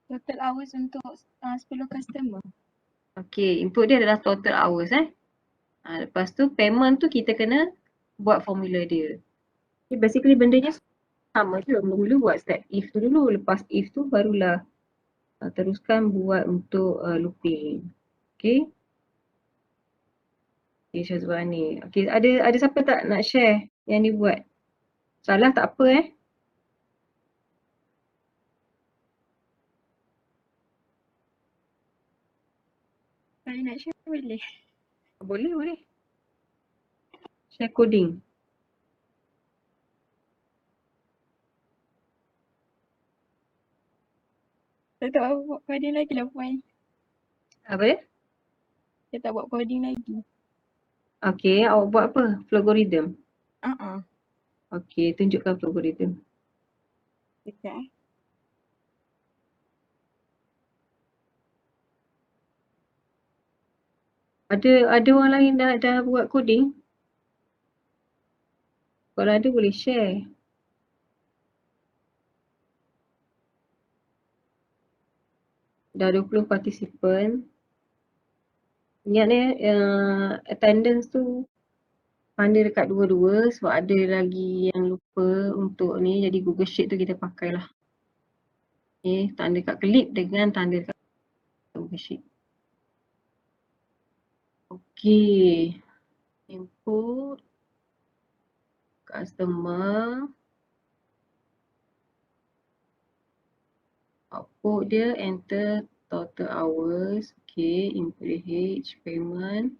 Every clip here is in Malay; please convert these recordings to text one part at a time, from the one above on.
Total hours untuk 10 customer. Okay, input dia adalah total hours lepas tu payment tu kita kena buat formula dia. Okay, basically bendanya sama je. Mula-mula buat step if tu dulu. Lepas if tu barulah teruskan buat untuk looping. Okay. Okay, Syazwani. Okay, ada siapa tak nak share yang dia buat? Salah tak apa Kalau nak share boleh. Boleh. Share coding. Saya tak buat coding lagi lah Puan. Apa dia? Saya tak buat coding lagi. Okay, awak buat apa? Flogorithm. Okay, tunjukkan flogorithm. Sekejap Ada orang lain dah buat coding? Kalau ada boleh share. Dah 20 partisipan. Ingat attendance tu tanda dekat dua-dua sebab ada lagi yang lupa untuk ni, jadi Google Sheet tu kita pakailah. Okay, tanda kat klip dengan tanda dekat Google Sheet. Okay, input customer, output dia enter total hours. Okay, input H, payment.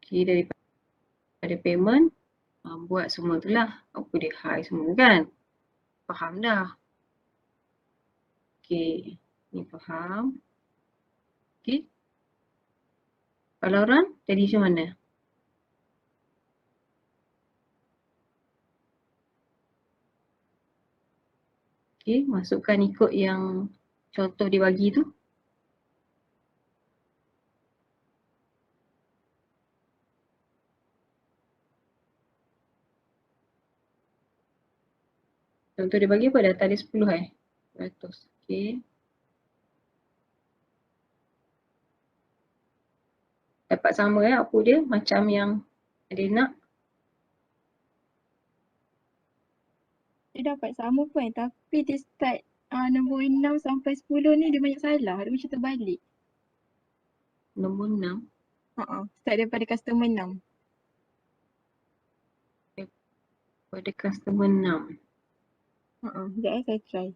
Okay, daripada payment buat semua tu lah. Output dia high semua kan. Faham dah? Okay, ni faham. Okay. Kalau run, jadi macam mana? Okay, masukkan ikut yang contoh dia bagi tu. Contoh dia bagi apa? Data dia 10 100. Okay. Dapat sama output dia macam yang dia nak. Dia dapat sama Puan tapi dia start nombor 6 sampai 10 ni dia banyak salah. Dia macam terbalik. Nombor 6. Start daripada customer 6. Pada customer 6. Sekejap saya try.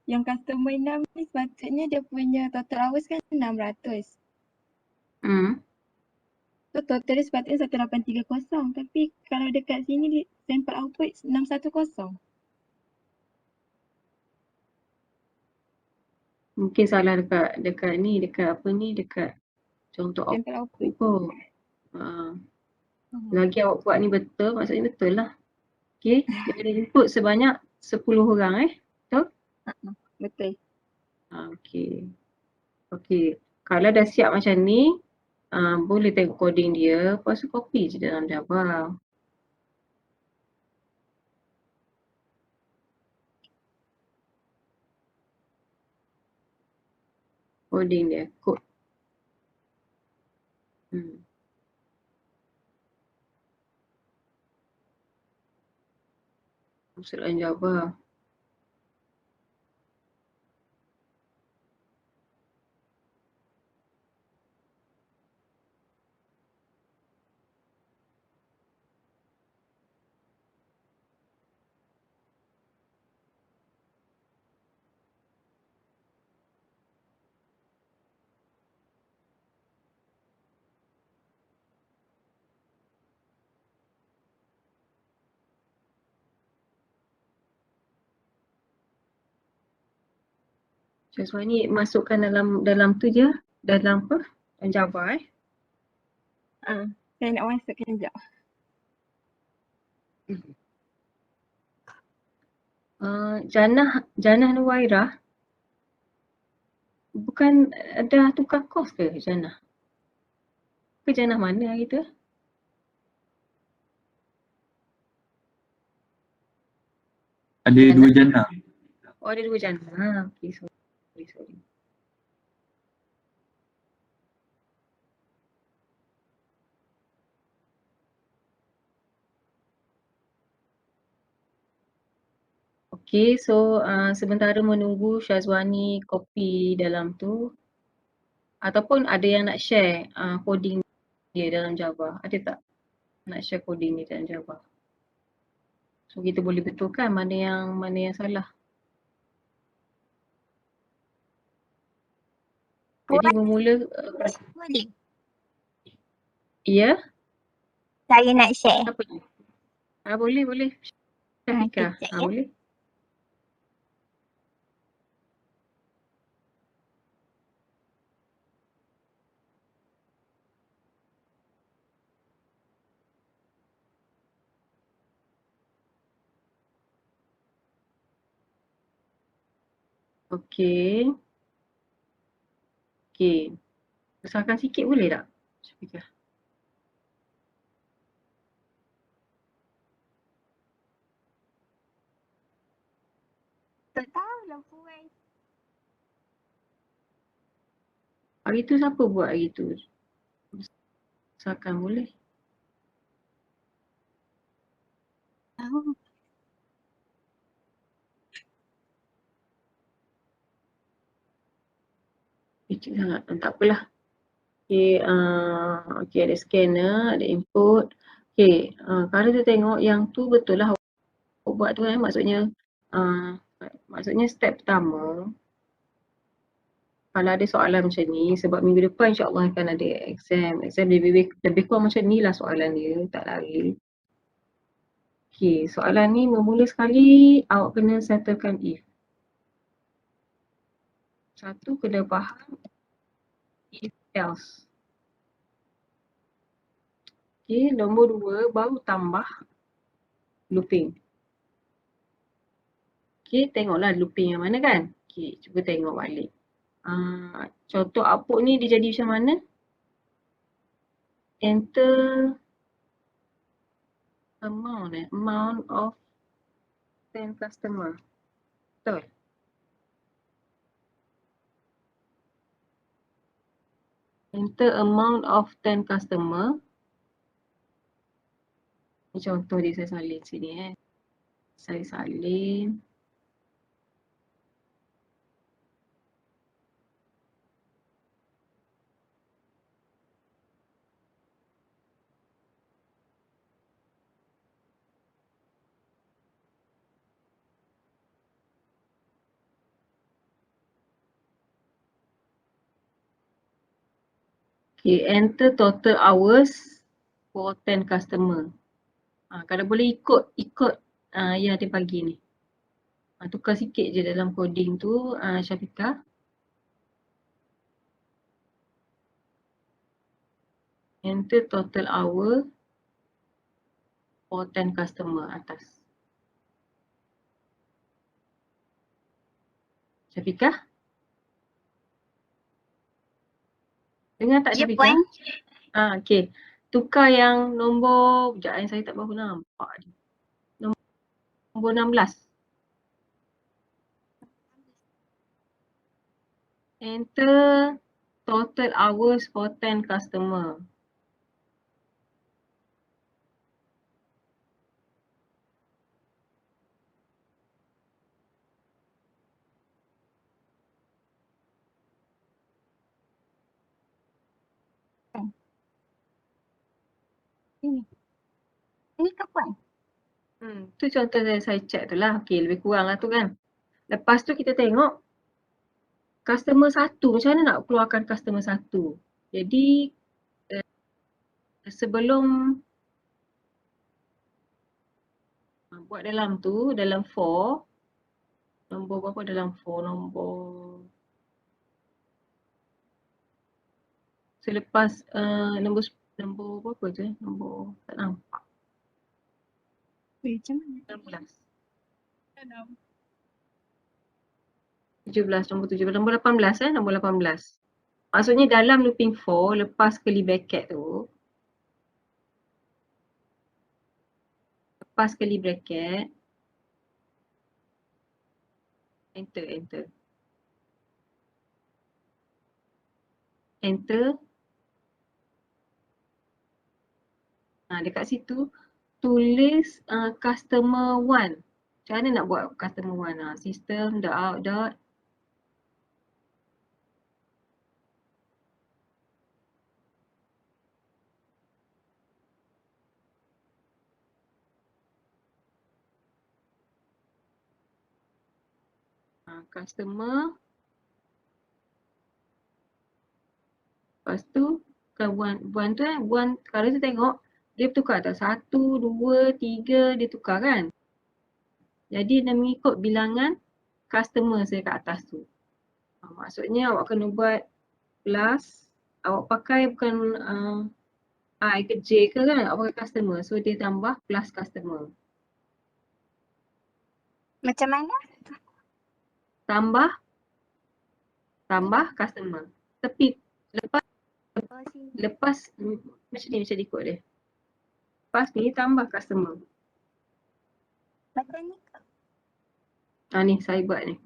Yang customer 6 ni sepatutnya dia punya total hours kan 600. So total dia sepatutnya 1830 tapi kalau dekat sini sample output 610. Mungkin salah dekat ni, dekat apa ni, dekat contoh Sample output. kot. Lagi awak buat ni betul, maksudnya betul lah. Okay, dia ada input sebanyak 10 orang betul? Betul. Okay. Okay, kalau dah siap macam ni, boleh tengok coding dia, lepas tu copy je dalam Java. Coding dia, code. Masuk dalam Java. Syazwan ni masukkan dalam tu je, dalam apa? Dalam Java Saya nak masukkan sekejap. Janah Nuwairah, bukan dah tukar kos ke Jannah? Ke Jannah mana hari tu? Ada dua jannah. Oh, ada 2 Jannah. Okay, sorry. Okay, so sementara menunggu Syazwani copy dalam tu, ataupun ada yang nak share coding dia dalam Java, ada tak nak share coding dia dalam Java? So kita boleh betulkan mana yang salah. Jadi bermula Boleh. ya, Saya nak share. apa ni? Boleh. Syafika, Kejap ya. boleh. Okey. Besarkan sikit boleh tak? Syafika. Tak tahu lah puan. Hari tu siapa buat hari tu? Besarkan boleh? Tahu. Kecil sangat. Tak apalah. Okay, ada scanner, ada input. Okay, kalau tu tengok yang tu betul lah awak buat tu maksudnya step pertama, kalau ada soalan macam ni, sebab minggu depan insyaAllah akan ada exam lebih kurang macam ni lah soalan dia, tak lari. Okay, soalan ni bermula sekali awak kena settlekan if. Satu, kena faham if else. Okay, nombor 2 baru tambah looping. Okay, tengoklah looping yang mana kan. Okay, cuba tengok balik. Contoh output ni dia jadi macam mana? Enter amount of 10 customer. Betul? Enter amount of 10 customer. Ini contoh dia saya salin sini Saya salin. Okay, enter total hours for 10 customer. Kalau boleh ikut yang dia bagi ni. Tukar sikit je dalam coding tu, Syafika. Enter total hour for 10 customer atas. Syafika? Dengar tak Ya Syafika? puan. Okay. Tukar yang nombor, sekejap saya tak berapa nampak ni. Nombor 16. Enter total hours for 10 customer. Ini ke puan? Tu contoh saya check tu lah. Okay, lebih kurang lah tu kan. Lepas tu kita tengok customer 1. Macam mana nak keluarkan customer 1? Jadi sebelum buat dalam tu, dalam for, nombor berapa dalam for? Selepas nombor berapa tu nombor tak nampak. Macam mana? 16. 17, nombor 17, nombor 18 nombor 18. Maksudnya dalam looping for, lepas curly bracket tu, lepas curly bracket, enter. Dekat situ tulis customer 1. Macam mana nak buat customer 1? System.out. Customer. Lepas tu buan tu buan kalau tu tengok dia bertukar tak? 1, 2, 3 dia tukar kan? Jadi dia mengikut bilangan customer saya kat atas tu. Maksudnya awak kena buat plus, awak pakai bukan I ke J ke kan? Awak pakai customer. So dia tambah plus customer. Macam mana? Tambah customer. Tapi Oh, sini. lepas macam ni ikut dia. Lepas ni tambah customer. Betul ni ke? Ni saya buat ni.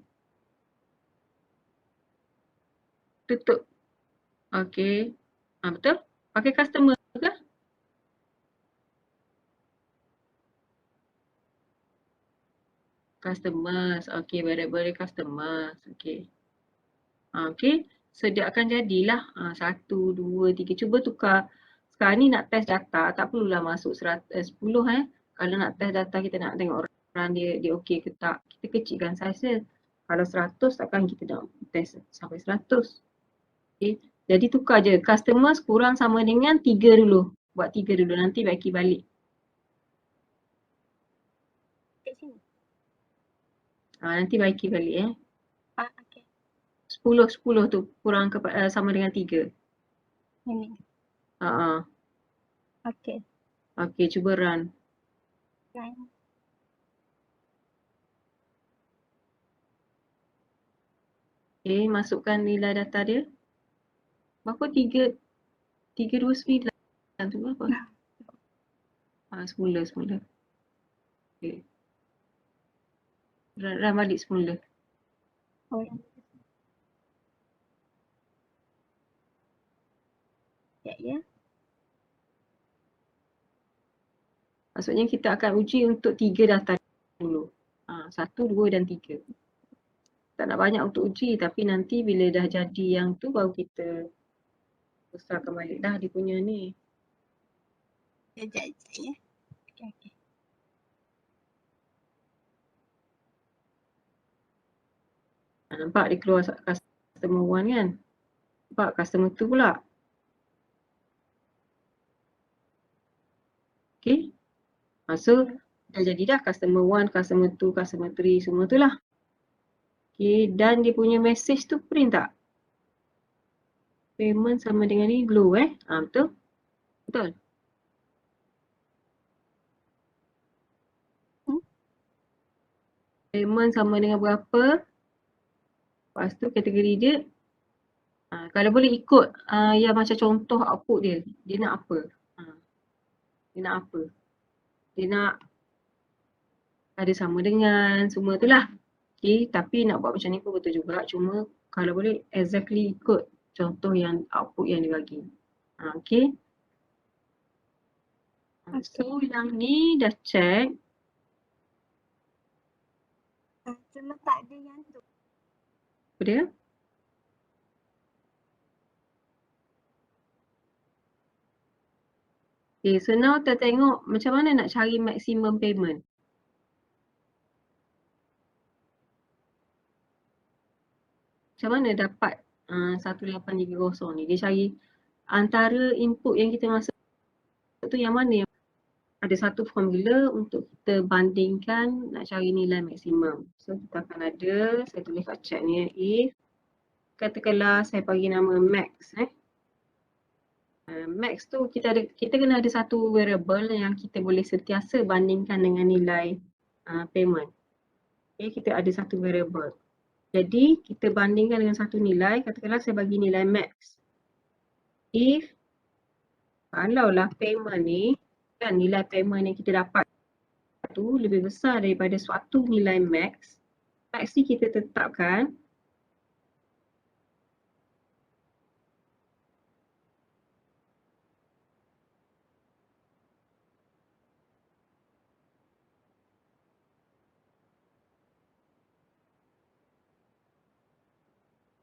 Tutup. Okey. Betul? Pakai customer ke? Customers. Okey, variable customers. Okey. Okey. So dia akan jadilah 1, 2, 3. Cuba tukar. Sekarang ni nak test data, tak perlulah masuk 10 Kalau nak test data kita nak tengok orang dia okey ke tak. Kita kecilkan saiz dia. Kalau 100 takkan kita nak test sampai 100. Okey. Jadi tukar je. Customers kurang sama dengan 3 dulu. Buat 3 dulu. Nanti baiki balik. Kat sini. Nanti baiki balik Okey. 10 tu kurang sama dengan 3. Ini. Okey. Okey, cuba run. Lain. Okey, masukkan nilai data dia. Berapa? 329 tu berapa? Semula. Okey. Run balik semula. Oh, ya. Maksudnya kita akan uji untuk 3 data dulu. 1, 2 dan 3. Tak nak banyak untuk uji tapi nanti bila dah jadi yang tu baru kita besarkan balik dah dia punya ni. Sekejap ya. Okey. Nampak dia keluar customer 1 kan? Nampak customer 2 pula. Okay. So dah jadi dah customer 1, customer 2, customer 3 semua tu lah. Okay. Dan dia punya message tu print tak? Payment sama dengan ni glow betul? Betul. Payment sama dengan berapa? Lepas tu kategori dia. Kalau boleh ikut yang macam contoh output dia. Dia nak apa? Dia nak ada sama dengan semua tu lah. Okay, tapi nak buat macam ni pun betul juga. Cuma kalau boleh exactly ikut contoh yang output yang dia bagi. Okay. So yang ni dah check. Cuma tak ada yang tu. Apa dia? Okay, so now kita tengok macam mana nak cari maximum payment. Macam mana dapat 1830 ni? Dia cari antara input yang kita masuk tu yang mana yang ada satu formula untuk kita bandingkan nak cari nilai maksimum. So kita akan ada, saya tulis kat chat ni if katakanlah saya bagi nama max max tu kita kena ada satu variable yang kita boleh sentiasa bandingkan dengan nilai payment. Okay, kita ada satu variable. Jadi kita bandingkan dengan satu nilai, katakanlah saya bagi nilai max. If kalaulah payment ni, kan nilai payment yang kita dapat tu lebih besar daripada suatu nilai max, max ni kita tetapkan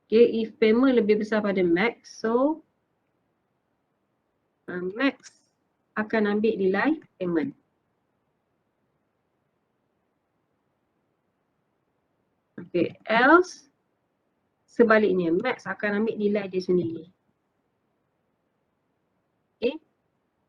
okay, if payment lebih besar pada max, so max akan ambil nilai payment. Okay, else sebaliknya, max akan ambil nilai dia sendiri. Okay,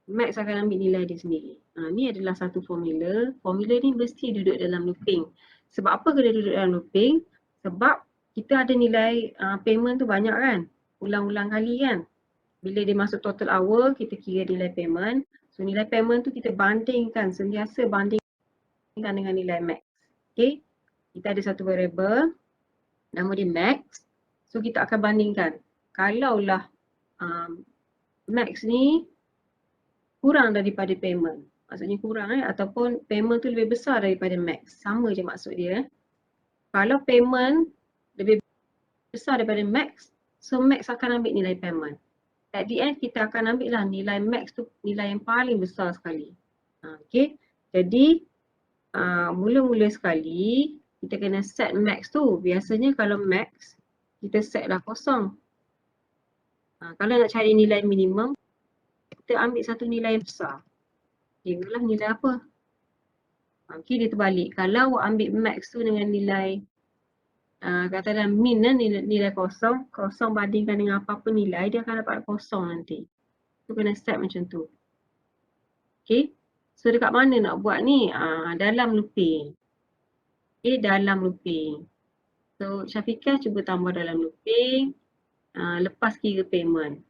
max akan ambil nilai dia sendiri. Ni adalah satu formula. Formula ni mesti duduk dalam looping. Sebab apa kena duduk dalam looping? Sebab kita ada nilai payment tu banyak kan? Ulang-ulang kali kan? Bila dia masuk total hour, kita kira nilai payment. So nilai payment tu kita bandingkan, sentiasa bandingkan dengan nilai max. Okay, kita ada satu variable, nama dia max. So kita akan bandingkan. Kalaulah max ni kurang daripada payment, maksudnya kurang ataupun payment tu lebih besar daripada max, sama je maksud dia. Kalau payment lebih besar daripada max, so max akan ambil nilai payment. At the end kita akan ambil lah nilai max tu, nilai yang paling besar sekali. Okay, jadi mula-mula sekali kita kena set max tu. Biasanya kalau max kita set lah kosong. Kalau nak cari nilai minimum, kita ambil satu nilai yang besar. Tengoklah nilai apa. Okay, dia terbalik. Kalau ambil max tu dengan nilai katakanlah min nilai kosong, kosong bandingkan dengan apa-apa nilai, dia akan dapat kosong nanti. Tu kena set macam tu. Okay, so dekat mana nak buat ni? Dalam looping. Okay, dalam looping. So Syafiqah cuba tambah dalam looping, lepas kira payment.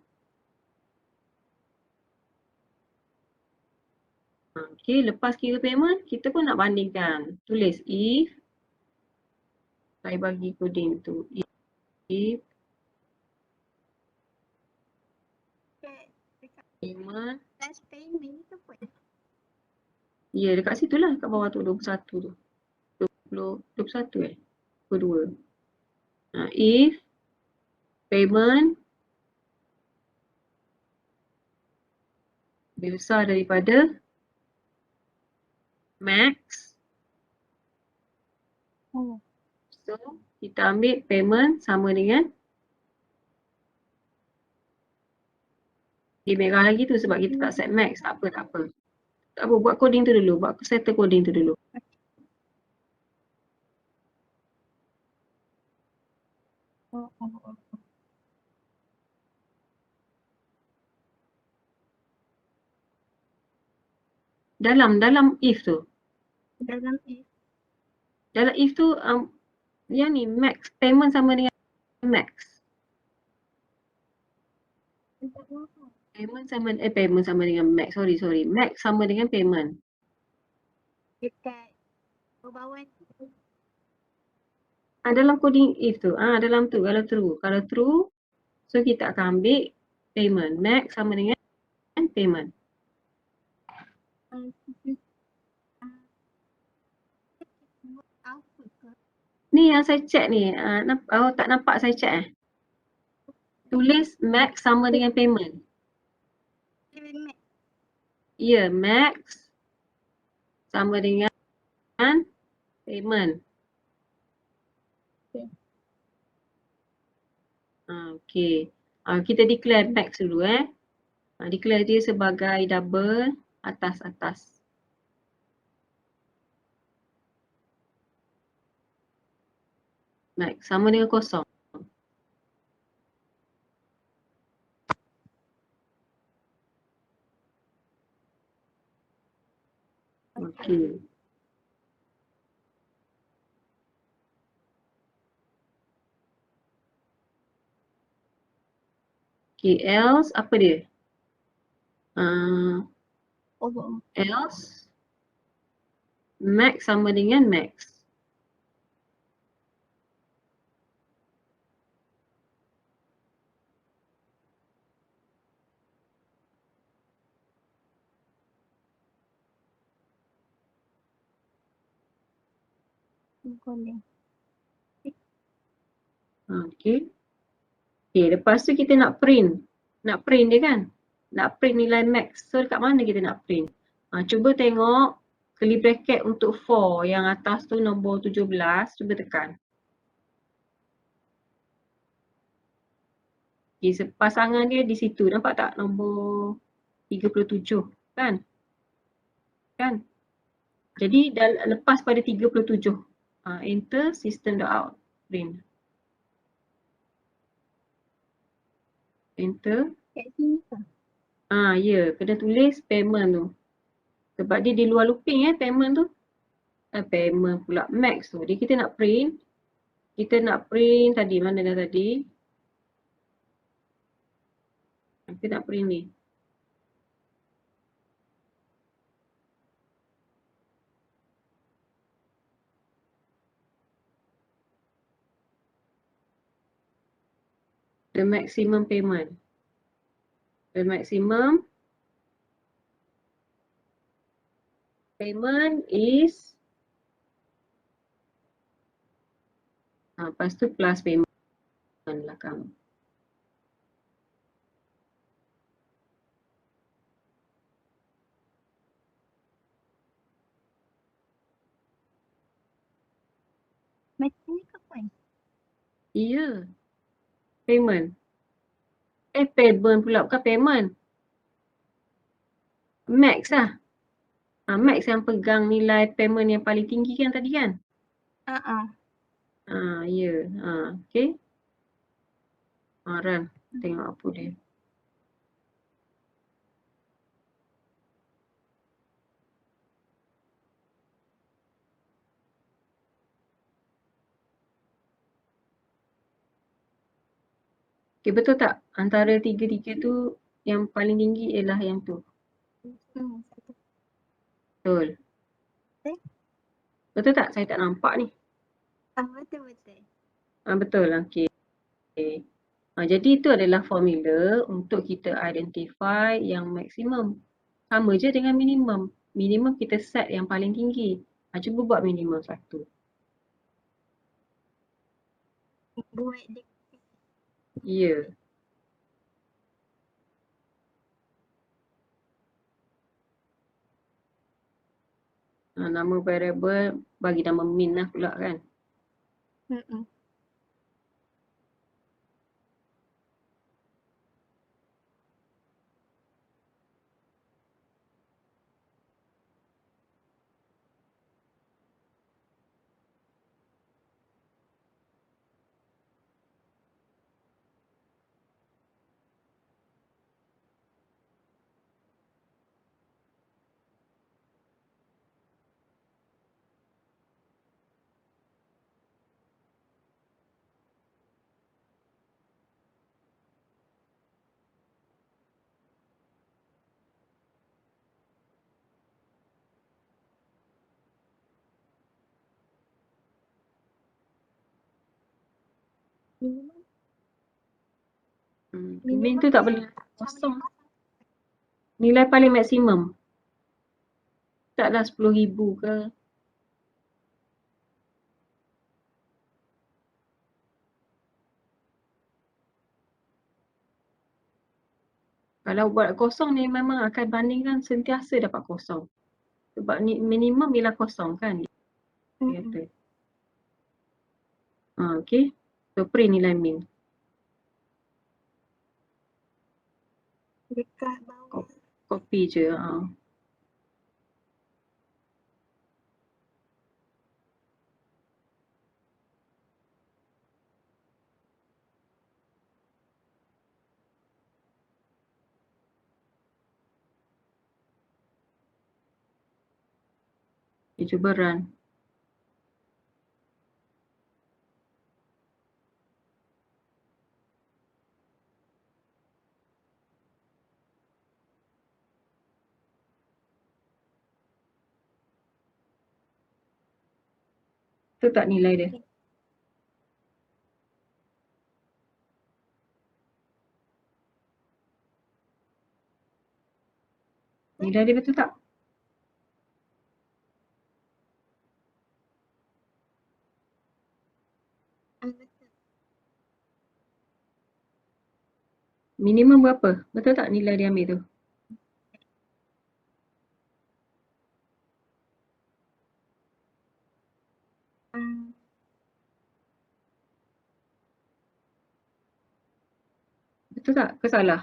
Okay, lepas kira payment, kita pun nak bandingkan. Tulis if, saya bagi coding tu, if payment, Last payment tu pun. ya dekat situ lah, kat bawah tu 21 tu. 21 22. If payment lebih besar daripada max, so kita ambil payment sama dengan, dia merah lagi tu sebab kita tak set max. Tak apa. Tak apa, buat coding tu dulu, buat settle coding tu dulu. Dalam if tu. Dalam if. Dalam if tu yang ni max, payment sama dengan max. Payment sama dengan max. Sorry. Max sama dengan payment. Dekat bawah tu. Dalam coding if tu. Dalam tu kalau true. Kalau true, so kita akan ambil payment. Max sama dengan payment. Ni yang saya check ni. Tak nampak saya check Tulis max sama dengan payment. Ya, max sama dengan payment. Okay. Kita declare max dulu declare dia sebagai double atas. Max sama dengan kosong. Okay. Okay, else apa dia? Else max sama dengan max. Boleh. Okay. Okay, lepas tu kita nak print. Nak print dia kan? Nak print nilai max. So dekat mana kita nak print? Cuba tengok curly bracket untuk 4 yang atas tu nombor 17. Cuba tekan. Okay, pasangan dia di situ. Nampak tak nombor 37 kan? Kan? Jadi lepas pada 37. Enter system.out print. Enter. Kat sini ke? Ya, kena tulis payment tu. Sebab dia di luar looping payment tu. Payment pula max tu. Jadi kita nak print. Kita nak print tadi, mana dah tadi? Kita nak print ni. The maximum payment. The maximum payment is lepas tu plus payment belakang. Macam ni ke Puan? Ya. Payment. Payment pula, bukan payment. Max lah. Max yang pegang nilai payment yang paling tinggi kan tadi kan? Ya. Okay. Run. Tengok apa dia. Okay, betul tak? Antara tiga-tiga tu yang paling tinggi ialah yang tu. Betul. Betul tak? Saya tak nampak ni. Betul-betul. Betul. Okay. Jadi itu adalah formula untuk kita identify yang maksimum. Sama je dengan minimum. Minimum kita set yang paling tinggi. Cuba buat minimum satu. Buat dia. Ya. Nama variable bagi nama min lah pula kan. Min tu tak boleh kosong. Nilai paling maksimum. Taklah 10,000 ke. Kalau buat kosong ni memang akan bandingkan sentiasa dapat kosong. Sebab ni minimum ialah kosong kan. Dia kata. Okay. So print nilai min. Dekat bawah. Copy je. Cuba run. Tu tak nilai dia. Nilai dia betul tak? Betul. Minimum berapa? Betul tak nilai dia ambil tu? Ah, Betul tak? Ke salah?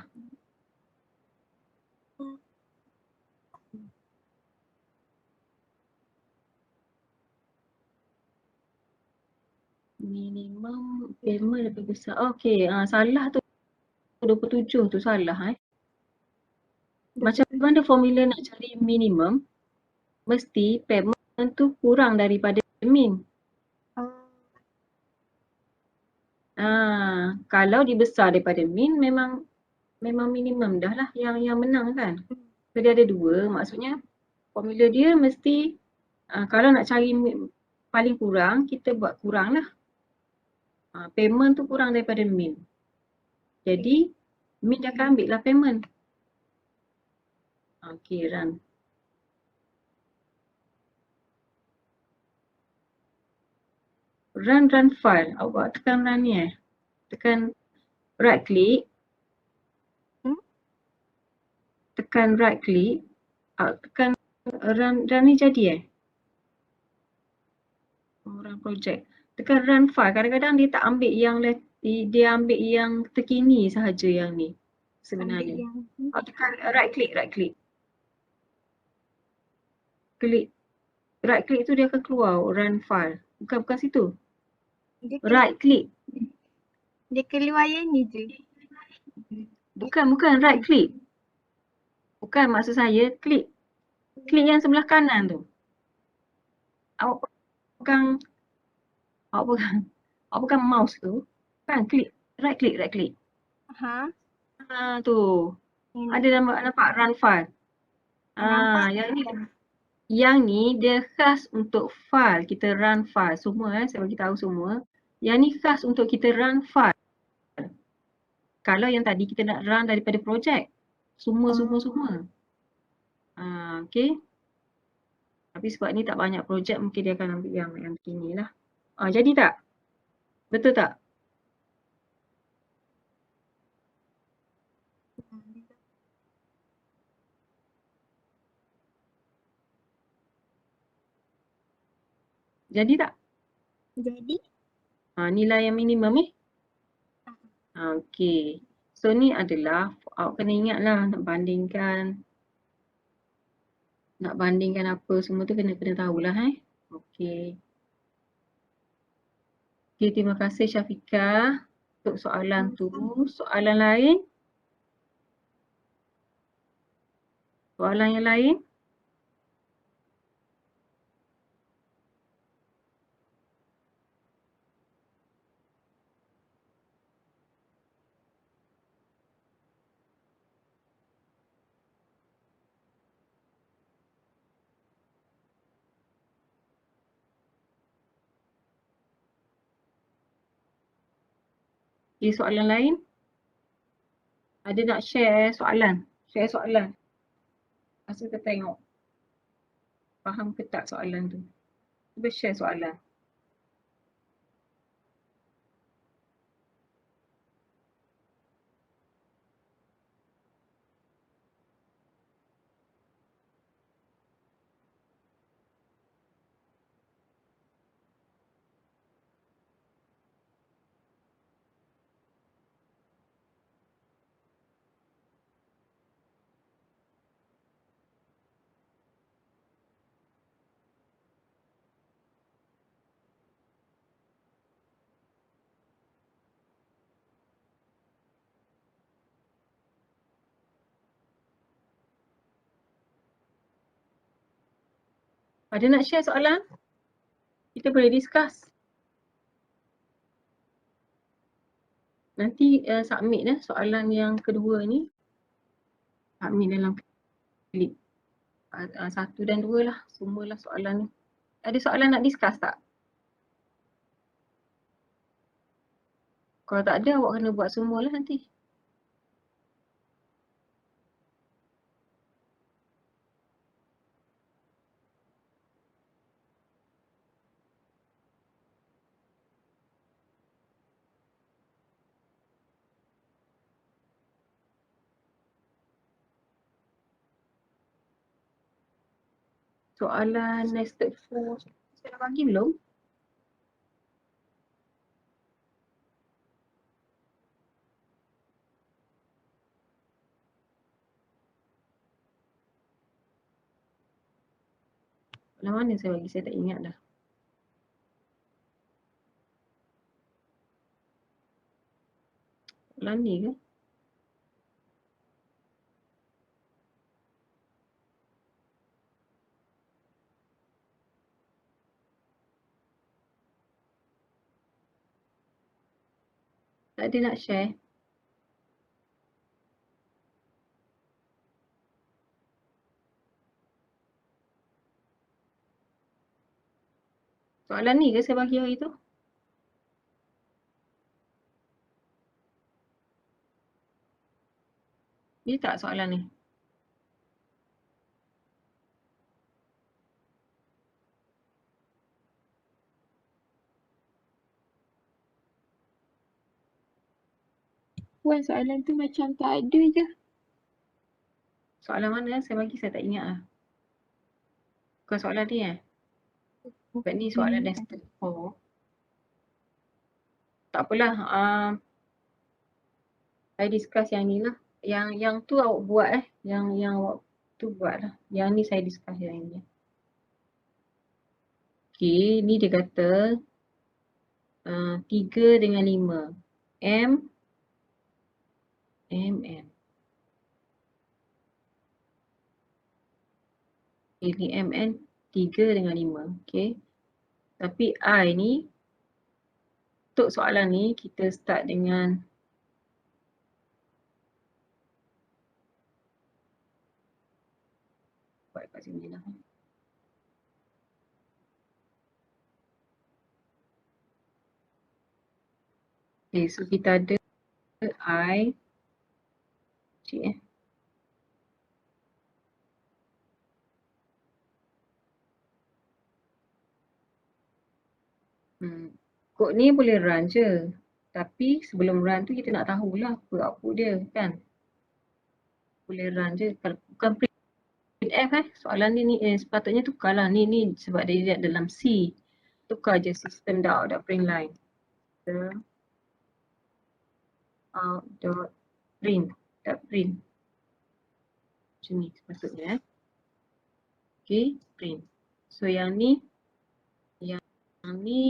hmm, Minimum payment lebih besar. Okey, salah tu 27 tu salah Macam 27. mana formula nak cari minimum? Mesti payment tu kurang daripada min. Kalau dia besar daripada min memang minimum dah lah yang menang kan. So dia ada dua, maksudnya formula dia mesti kalau nak cari paling kurang, kita buat kurang lah. Payment tu kurang daripada min. Jadi min dia akan ambil lah payment. Okay, run. Run file. Awak tekan run ni Tekan right click. Tekan right click. Tekan run ni jadi run project. Tekan run file. Kadang-kadang dia tak ambil yang dia ambil yang terkini sahaja yang ni sebenarnya. Tekan right click. Klik right click tu dia akan keluar run file. Bukan situ. Right click. Dia keluar yang ni je. Bukan right click. Bukan, maksud saya klik yang sebelah kanan tu. Awak pegang mouse tu. Kan klik right click. Tu. Ada nampak run file. Yang ni dia khas untuk file. Kita run file. Semua saya bagi tahu semua. Yang ni khas untuk kita run file. Kalau yang tadi kita nak run daripada projek. Semua. Okay. Tapi sebab ni tak banyak projek, mungkin dia akan ambil yang begini lah. Jadi tak? Betul tak? Jadi tak? Jadi? Nilai yang minimum Okay. So ni adalah, awak kena ingat lah nak bandingkan apa semua tu kena tahulah Okay. Okay, terima kasih Syafiqah untuk soalan tu. Soalan lain? Soalan yang lain? Okay, soalan lain? Ada nak share soalan? Share soalan. Masa kita tengok. Faham ke tak soalan tu? Cuba share soalan. Ada nak share soalan? Kita boleh discuss. Nanti submit soalan yang kedua ni. Submit dalam klip. 1 dan 2 lah. Semualah soalan ni. Ada soalan nak discuss tak? Kalau tak ada, awak kena buat semualah nanti. Soalan nested for saya dah bagi belum? Soalan mana saya bagi? Saya tak ingat dah. Soalan ni ke? Tak ada nak share? Soalan ni ke saya bagi hari tu? Ni tak soalan ni? Puan, soalan tu macam tak ada je. Soalan mana saya bagi saya tak ingat lah. Bukan soalan ni Bukan ni soalan nested for. Tak apalah. Saya discuss yang ni lah. Yang tu awak buat Yang awak tu buat lah. Yang ni saya discuss yang ni. Okay, ni dia kata 3 dengan 5. M. Okay, ni MN 3 dengan 5. Okay. Tapi I ni, untuk soalan ni kita start dengan buat kat sini lah. Okay, so kita ada I. Cik Kod ni boleh run je. Tapi sebelum run tu kita nak tahulah apa output dia kan. Boleh run je. Kalau bukan printf soalan ni sepatutnya tukarlah. Ni sebab dia dalam C. Tukar je system dot print line. Out.print. Macam ni sepatutnya Okay, print. So yang ni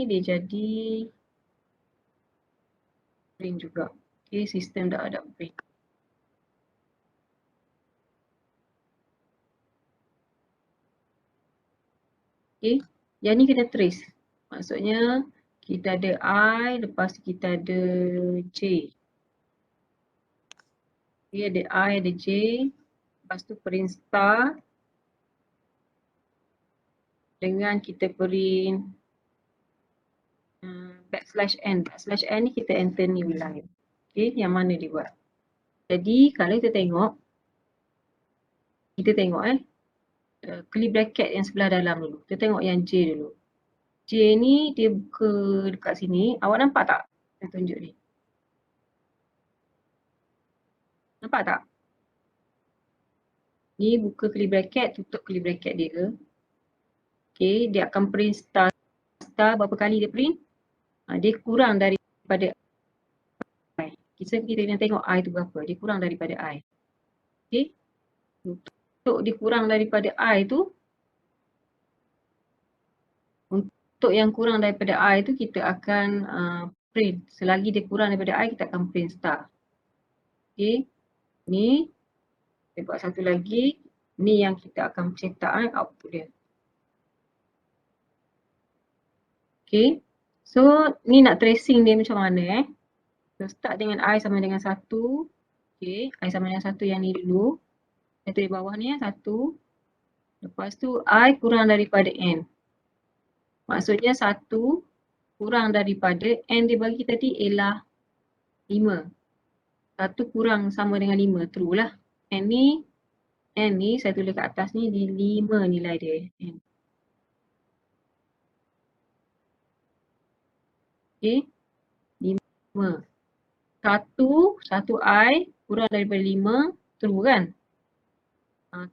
dia jadi print juga. Okay, system dah ada print. Okay, yang ni kena trace. Maksudnya kita ada I, lepas kita ada J. Okay, ada I, ada J. Lepas tu print star. Dengan kita print \n. \n ni kita enter new line. Okay, yang mana dia buat. Jadi kalau kita tengok curly bracket yang sebelah dalam dulu. Kita tengok yang J dulu. J ni dia buka dekat sini. Awak nampak tak? Saya tunjuk ni. Nampak tak? Ni buka curly bracket, tutup curly bracket dia. Okay, dia akan print star. Star berapa kali dia print? Dia kurang daripada I. Kita kena tengok I tu berapa. Dia kurang daripada I. Okay. Untuk dia kurang daripada I tu, untuk yang kurang daripada I tu kita akan print. Selagi dia kurang daripada I, kita akan print star. Okay. Ni, kita buat satu lagi. Ni yang kita akan cetak output dia. Okay. So, ni nak tracing dia macam mana So, start dengan I sama dengan 1. Okay. I sama dengan 1 yang ni dulu. Saya tulis bawah ni 1. Lepas tu, I kurang daripada N. Maksudnya 1 kurang daripada N dia bagi tadi ialah 5. 1 kurang sama dengan 5. True lah. N ni saya tulis kat atas ni di 5 nilai dia. N. Okay. 5. 1 I kurang daripada 5. True kan?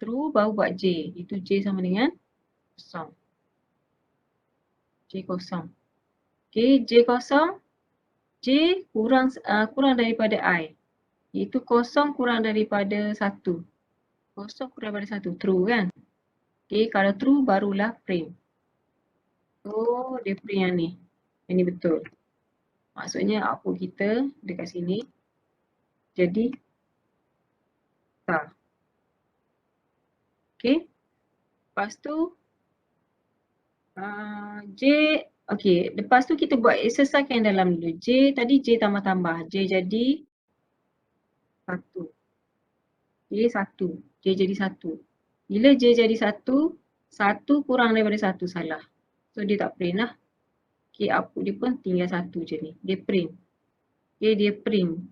True baru buat J. Itu J sama dengan kosong. J kosong. Okay, J kosong. J kurang daripada I. Iaitu kosong kurang daripada 1. Kosong kurang daripada 1. True kan? Okay, kalau true barulah print. So, dia print yang ni. Yang ni betul. Maksudnya output kita dekat sini jadi star. Okay. Lepas tu J, okay. Lepas tu kita buat exercise yang dalam dulu. J tadi J tambah-tambah. J jadi 1. J 1. J jadi 1. Bila J jadi 1, 1 kurang daripada 1 salah. So dia tak print lah. Okay, output dia pun tinggal 1 je ni. Dia print. Okay, dia print.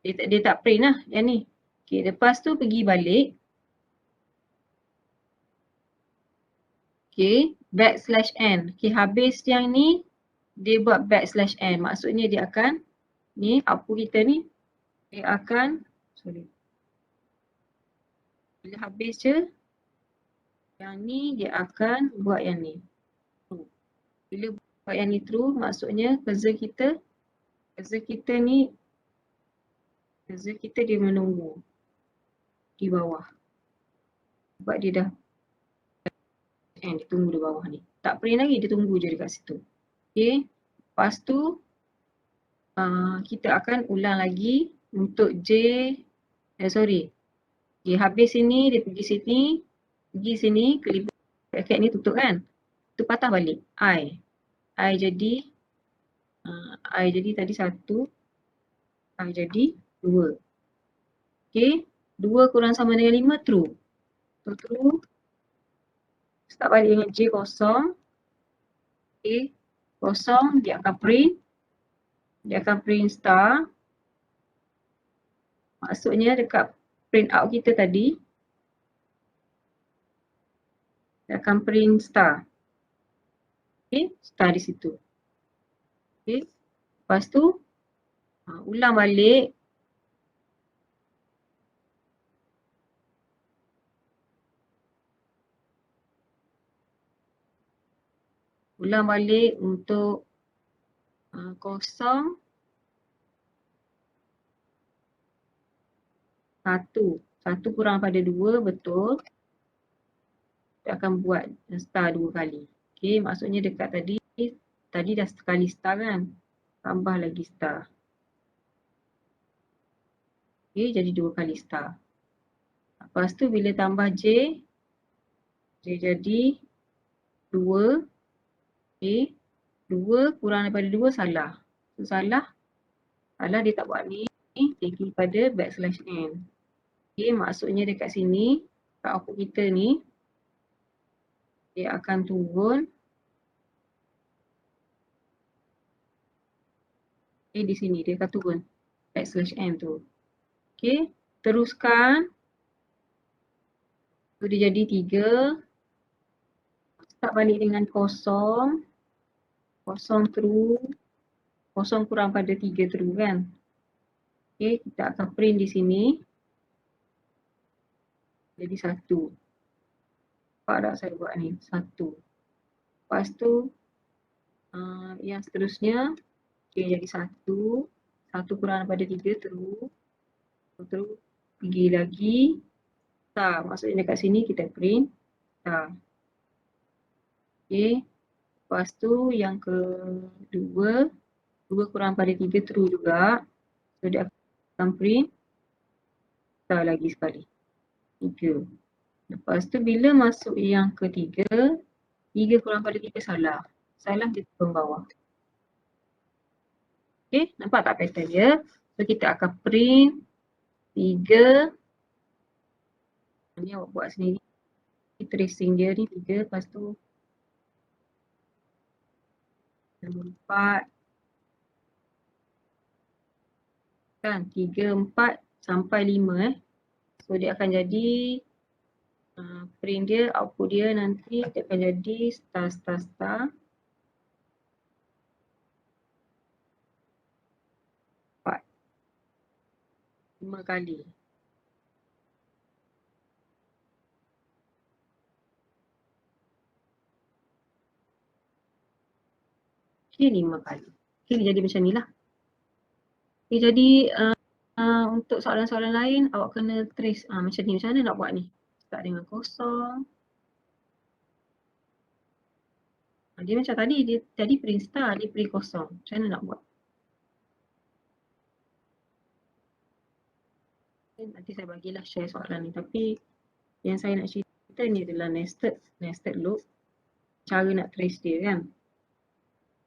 Dia tak print lah yang ni. Okay, lepas tu pergi balik. Okay, \n. Okay, habis yang ni, dia buat \n. Maksudnya dia akan, ni output kita ni, dia akan, bila habis je, yang ni dia akan buat yang ni. Bila buat yang ni true, maksudnya cursor kita ni, cursor kita dia menunggu di bawah. Sebab dia dah dia tunggu di bawah ni. Tak print lagi, dia tunggu je dekat situ. Okay. Lepas tu kita akan ulang lagi untuk J. Okay, habis sini, dia pergi sini, klik bracket ni tutup kan. Tu patah balik. I jadi tadi 1. I jadi 2. Okay. 2 kurang sama dengan 5, true. So true. Start balik dengan J kosong. Okay. Kosong, dia akan print. Dia akan print star. Maksudnya dekat print out kita tadi, dia akan print star. Okay, star di situ. Okay. Lepas tu, ulang balik. Ulang balik untuk kosong. 1 kurang pada 2, betul. Dia akan buat star 2 kali. Okay, maksudnya dekat tadi dah sekali star kan. Tambah lagi star. Okay, jadi 2 kali star. Lepas tu bila tambah J jadi 2. Okay, 2 kurang daripada 2 salah. So, salah dia tak buat ni. Dia pergi pada \n. Okay, maksudnya dekat sini, kat output kita ni, dia akan turun. Okay, di sini dia akan turun \n tu. Okay, teruskan. So, dia jadi 3. Start balik dengan kosong. Kosong true. Kosong kurang pada 3 true kan. Okay, kita akan print di sini. Jadi 1. Nampak tak saya buat ni? 1. Lepas tu, yang seterusnya, okay, jadi 1. 1 kurang daripada 3 true. True. Pergi lagi. Star. Maksudnya dekat sini kita print star. Okay. Lepas tu yang kedua. 2 kurang pada 3 true juga. So dia akan print star lagi sekali. 3. Lepas tu bila masuk yang ketiga. 3 kurang pada 3 salah. Salah di depan bawah. Okay. Nampak tak pattern dia? So kita akan print 3. Ni awak buat sendiri. Tracing dia ni 3. Lepas tu 4. Kan 3, 4 sampai 5 So dia akan jadi print dia, output dia nanti dia akan jadi star star star. 4. 5 kali. Okay, 5 kali. Okay, jadi macam ni lah. Okay, jadi untuk soalan-soalan lain awak kena trace macam ni. Macam mana nak buat ni? Start dengan kosong. Dia macam tadi, dia tadi print star, dia print kosong. Macam mana nak buat? Nanti saya bagilah share soalan ni. Tapi yang saya nak cerita ni adalah nested loop. Cara nak trace dia kan.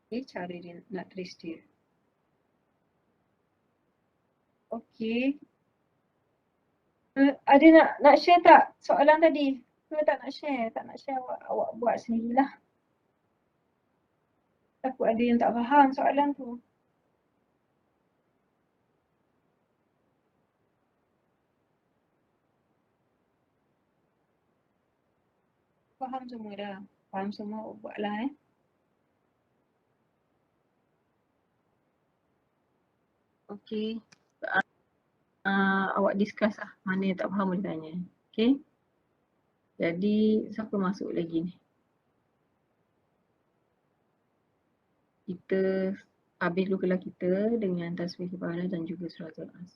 Okay, cara dia nak trace dia. Okay. Ada nak share tak soalan tadi? Ke tak nak share? Tak nak share, awak buat sendirilah. Takut ada yang tak faham soalan tu. Faham semua dah? Faham semua, buatlah Okay. Awak discuss lah. Mana yang tak faham boleh tanya. Okay. Jadi siapa masuk lagi ni? Kita habis dulu kelas kita dengan tasbih kepala dan juga suratul As.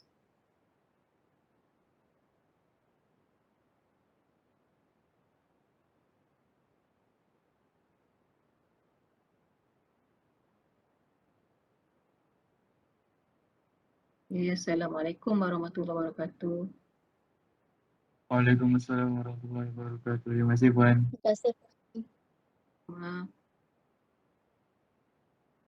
Assalamualaikum warahmatullahi wabarakatuh. Waalaikumsalam warahmatullahi wabarakatuh. Terima kasih Puan. Terima kasih.